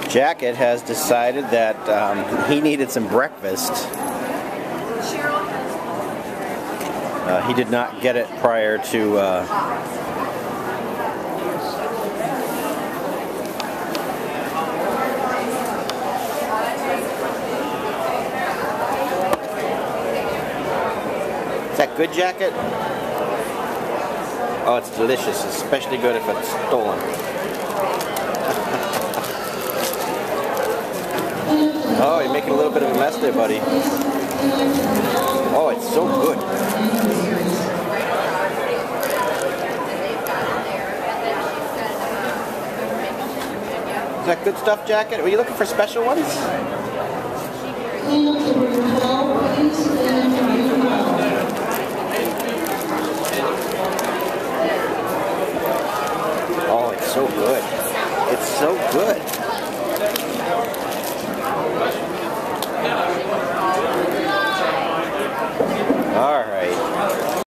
Jacket has decided that he needed some breakfast. He did not get it prior to Is that good, Jacket? Oh, it's delicious, especially good if it's stolen. Oh, you're making a little bit of a mess there, buddy. Oh, it's so good. Is that good stuff, Jacket? Were you looking for special ones? Oh, it's so good. It's so good.